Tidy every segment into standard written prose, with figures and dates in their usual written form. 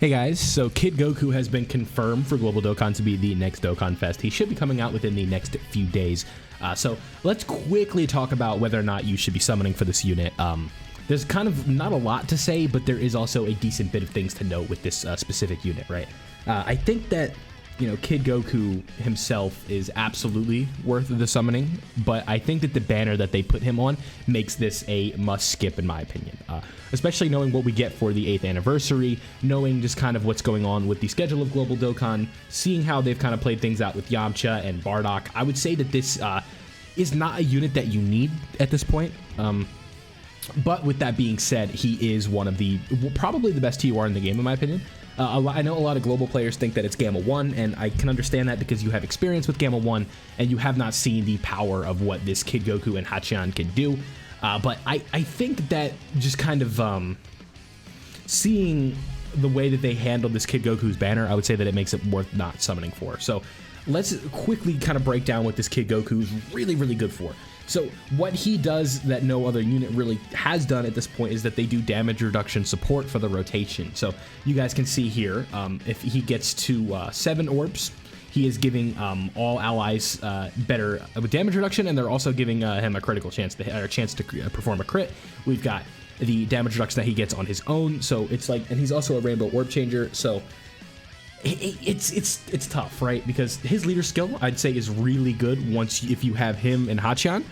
Hey guys, so Kid Goku has been confirmed for Global Dokkan to be the next Dokkan Fest. He should be coming out within the next few days. So let's quickly talk about whether or not you should be summoning for this unit. There's kind of not a lot to say, but there is also a decent bit of things to note with this specific unit, right? I think that, you know, Kid Goku himself is absolutely worth the summoning, but I think that the banner that they put him on makes this a must skip in my opinion. Especially knowing what we get for the 8th anniversary, knowing just kind of what's going on with the schedule of Global Dokkan, seeing how they've kind of played things out with Yamcha and Bardock, I would say that this is not a unit that you need at this point. But with that being said, he is one of the, probably the best TUR in the game in my opinion. I know a lot of global players think that it's Gamma 1, and I can understand that because you have experience with Gamma 1, and you have not seen the power of what this Kid Goku and Hacchan can do. But I think that just kind of seeing the way that they handled this Kid Goku's banner, I would say that it makes it worth not summoning for. So let's quickly kind of break down what this Kid Goku is really, really good for. So what he does that no other unit really has done at this point is that they do damage reduction support for the rotation. So you guys can see here, if he gets to 7 orbs, he is giving all allies better damage reduction, and they're also giving him a critical chance to perform a crit. We've got the damage reduction that he gets on his own, so it's like, and he's also a rainbow orb changer, so it's tough, right? Because his leader skill, I'd say, is really good if you have him and Hacchan.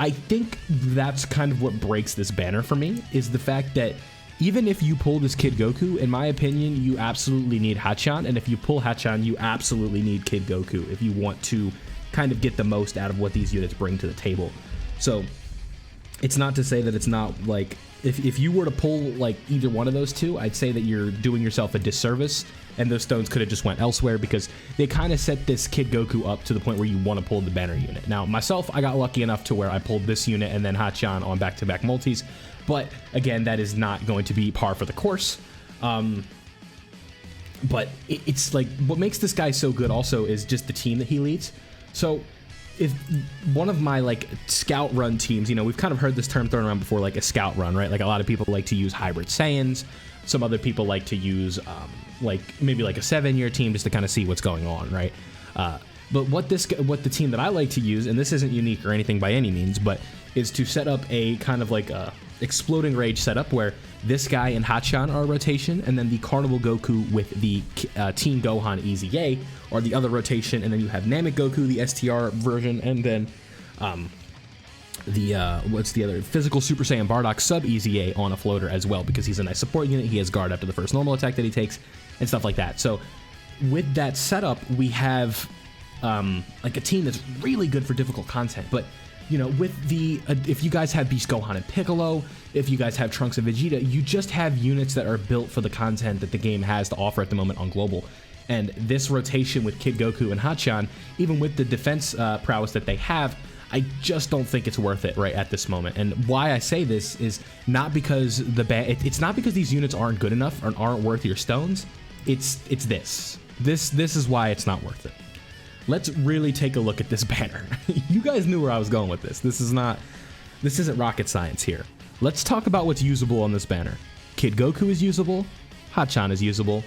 I think that's kind of what breaks this banner for me, is the fact that even if you pull this Kid Goku, in my opinion, you absolutely need Hacchan, and if you pull Hacchan, you absolutely need Kid Goku if you want to kind of get the most out of what these units bring to the table. So it's not to say that it's not like, if you were to pull like either one of those two, I'd say that you're doing yourself a disservice, and those stones could have just went elsewhere, because they kind of set this Kid Goku up to the point where you want to pull the banner unit. Now myself, I got lucky enough to where I pulled this unit and then Hacchan on back-to-back multis, but again, that is not going to be par for the course. But it's like, what makes this guy so good also is just the team that he leads. So if one of my like scout run teams, you know, we've kind of heard this term thrown around before, like a scout run, right? Like a lot of people like to use hybrid Saiyans. Some other people like to use like maybe like a 7-year team just to kind of see what's going on, right? But what the team that I like to use, and this isn't unique or anything by any means, but is to set up a kind of like a exploding rage setup where this guy and Hacchan are a rotation, and then the Carnival Goku with the Team Gohan EZA are the other rotation, and then you have Namek Goku, the STR version, and then what's the other, Physical Super Saiyan Bardock sub EZA on a floater as well, because he's a nice support unit. He has guard after the first normal attack that he takes and stuff like that. So with that setup, we have like a team that's really good for difficult content. But you know, with the if you guys have Beast Gohan and Piccolo, if you guys have Trunks and Vegeta, you just have units that are built for the content that the game has to offer at the moment on Global. And this rotation with Kid Goku and Hacchan, even with the defense prowess that they have, I just don't think it's worth it right at this moment. And why I say this is not because it's not because these units aren't good enough or aren't worth your stones. It's this is why it's not worth it. Let's really take a look at this banner. You guys knew where I was going with this. This isn't rocket science here. Let's talk about what's usable on this banner. Kid Goku is usable, Hacchan is usable,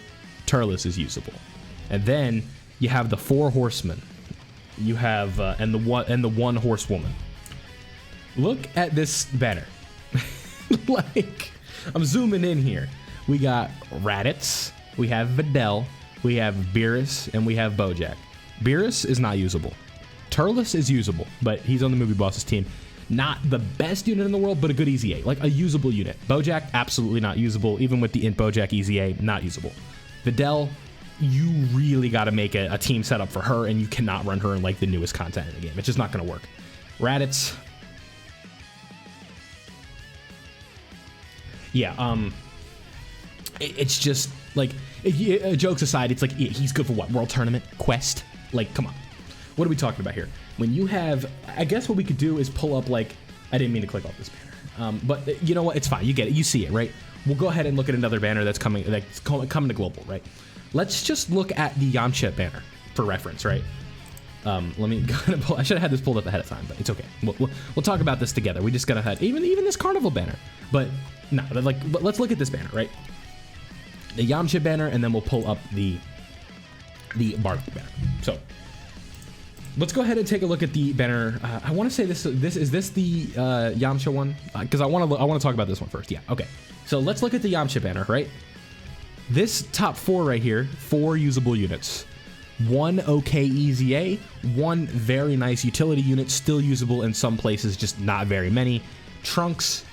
Turles is usable, and then you have the 4 horsemen. You have and the one horsewoman. Look at this banner. Like, I'm zooming in here. We got Raditz, we have Videl, we have Beerus, and we have Bojack. Beerus is not usable. Turles is usable, but he's on the movie boss's team. Not the best unit in the world, but a good EZA, like a usable unit. Bojack, absolutely not usable. Even with the Int Bojack EZA, not usable. Videl, you really got to make a team setup for her, and you cannot run her in like the newest content in the game. It's just not going to work. Raditz, yeah, it's just like, jokes aside, it's like, he's good for what? World Tournament? Quest? Like, come on. What are we talking about here? When you have, I guess what we could do is pull up, like, I didn't mean to click off this banner. But you know what? It's fine. You get it. You see it, right? We'll go ahead and look at another banner that's coming to Global, right? Let's just look at the Yamcha banner for reference, right? Let me go ahead and pull. I should have had this pulled up ahead of time, but it's okay. We'll talk about this together. We just gotta have even this Carnival banner. But no, like, let's look at this banner, right? Yamcha banner, and then we'll pull up the Bardock banner. So let's go ahead and take a look at the banner. I want to say this is the Yamcha one, because I want to talk about this one first. Yeah, okay. So let's look at the Yamcha banner, right? This top 4 right here, 4 usable units. 1 okay EZA, 1 very nice utility unit, still usable in some places, just not very many. Trunks,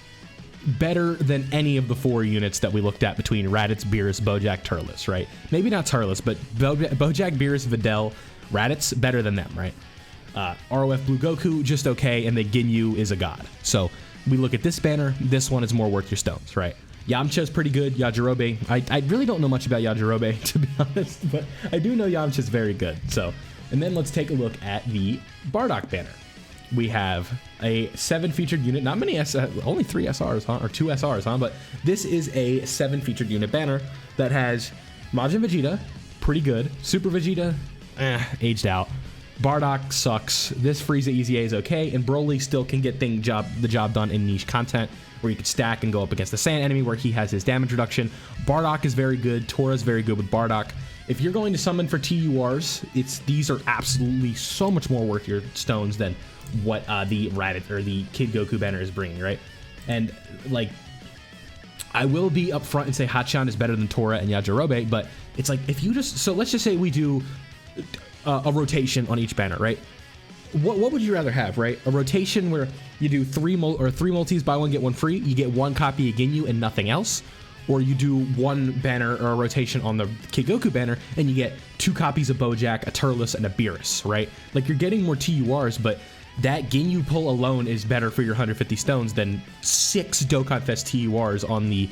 better than any of the 4 units that we looked at between Raditz, Beerus, Bojack, Turles, right? Maybe not Turles, but Bojack, Beerus, Videl, Raditz, better than them, right? ROF Blue Goku, just okay, and the Ginyu is a god. So we look at this banner, this one is more worth your stones, right? Yamcha is pretty good. Yajirobe, I really don't know much about Yajirobe, to be honest, but I do know Yamcha is very good. So, and then let's take a look at the Bardock banner. We have a 7 featured unit, not many, only 3 SRs, huh? Or 2 SRs, huh? But this is a 7 featured unit banner that has Majin Vegeta, pretty good. Super Vegeta, aged out. Bardock sucks. This Frieza EZA is okay, and Broly still can get the job done in niche content, where you could stack and go up against the sand enemy where he has his damage reduction. Bardock is very good. Tora is very good with Bardock. If you're going to summon for TURs, these are absolutely so much more worth your stones than what the Raditz or the Kid Goku banner is bringing, right? And like, I will be upfront and say Hacchan is better than Tora and Yajirobe, but it's like, if you just, so let's just say we do a rotation on each banner, right? What would you rather have, right? A rotation where you do 3 multis, buy one, get one free, you get 1 copy of Ginyu and nothing else, or you do 1 banner or a rotation on the Kid Goku banner and you get 2 copies of Bojack, a Turles, and a Beerus, right? Like, you're getting more TURs, but that Ginyu pull alone is better for your 150 stones than 6 Dokkanfest TURs on the,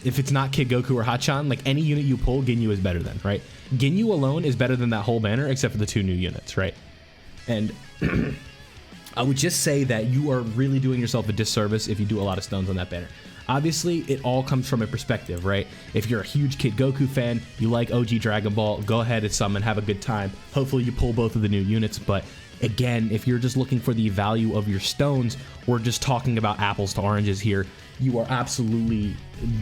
if it's not Kid Goku or Hacchan, like any unit you pull, Ginyu is better than, right? Ginyu alone is better than that whole banner, except for the 2 new units, right? And I would just say that you are really doing yourself a disservice if you do a lot of stones on that banner. Obviously, it all comes from a perspective, right? If you're a huge Kid Goku fan, you like OG Dragon Ball, go ahead and summon, have a good time. Hopefully you pull both of the new units, but again, if you're just looking for the value of your stones, we're just talking about apples to oranges here. You are absolutely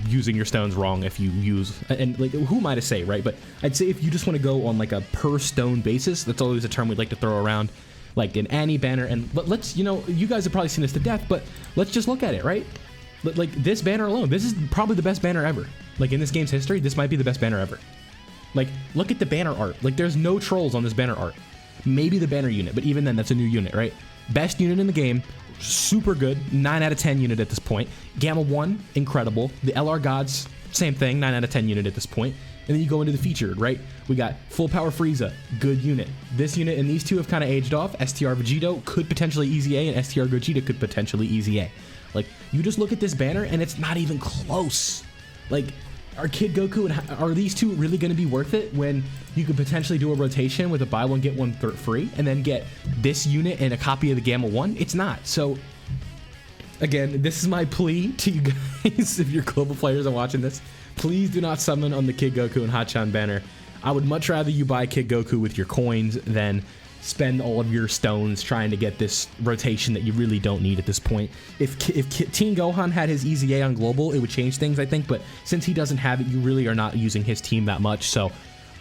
using your stones wrong if you use, and like, who am I to say, right? But I'd say if you just want to go on like a per stone basis, that's always a term we'd like to throw around, like an Annie banner. And let's, you know, you guys have probably seen this to death, but let's just look at it, right? Like, this banner alone, this is probably the best banner ever. Like, in this game's history, this might be the best banner ever. Like, look at the banner art. Like, there's no trolls on this banner art. Maybe the banner unit, but even then, that's a new unit, right? Best unit in the game, super good, 9 out of 10 unit at this point. Gamma 1, incredible. The LR Gods, same thing, 9 out of 10 unit at this point. And then you go into the featured, right? We got Full Power Frieza, good unit. This unit and these two have kind of aged off. STR Vegito could potentially EZA, and STR Gogeta could potentially EZA. Like, you just look at this banner, and it's not even close. Like, are Kid Goku and are these two really going to be worth it when you could potentially do a rotation with a buy one get one free and then get this unit and a copy of the Gamma 1? It's not. So again, this is my plea to you guys. If you're global players and watching this, please do not summon on the Kid Goku and Hacchan banner. I would much rather you buy Kid Goku with your coins than spend all of your stones trying to get this rotation that you really don't need at this point. If Teen Gohan had his EZA on global, it would change things, I think, but since he doesn't have it, you really are not using his team that much. So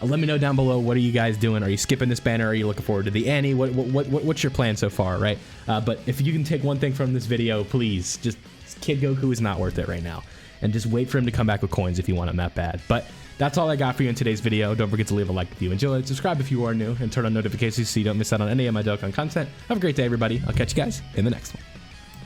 let me know down below, what are you guys doing? Are you skipping this banner? Are you looking forward to the Annie? What's your plan so far, right? But if you can take one thing from this video, please, just Kid Goku is not worth it right now. And just wait for him to come back with coins if you want him that bad. But that's all I got for you in today's video. Don't forget to leave a like if you enjoyed, subscribe if you are new, and turn on notifications so you don't miss out on any of my Dokkan content. Have a great day, everybody. I'll catch you guys in the next one.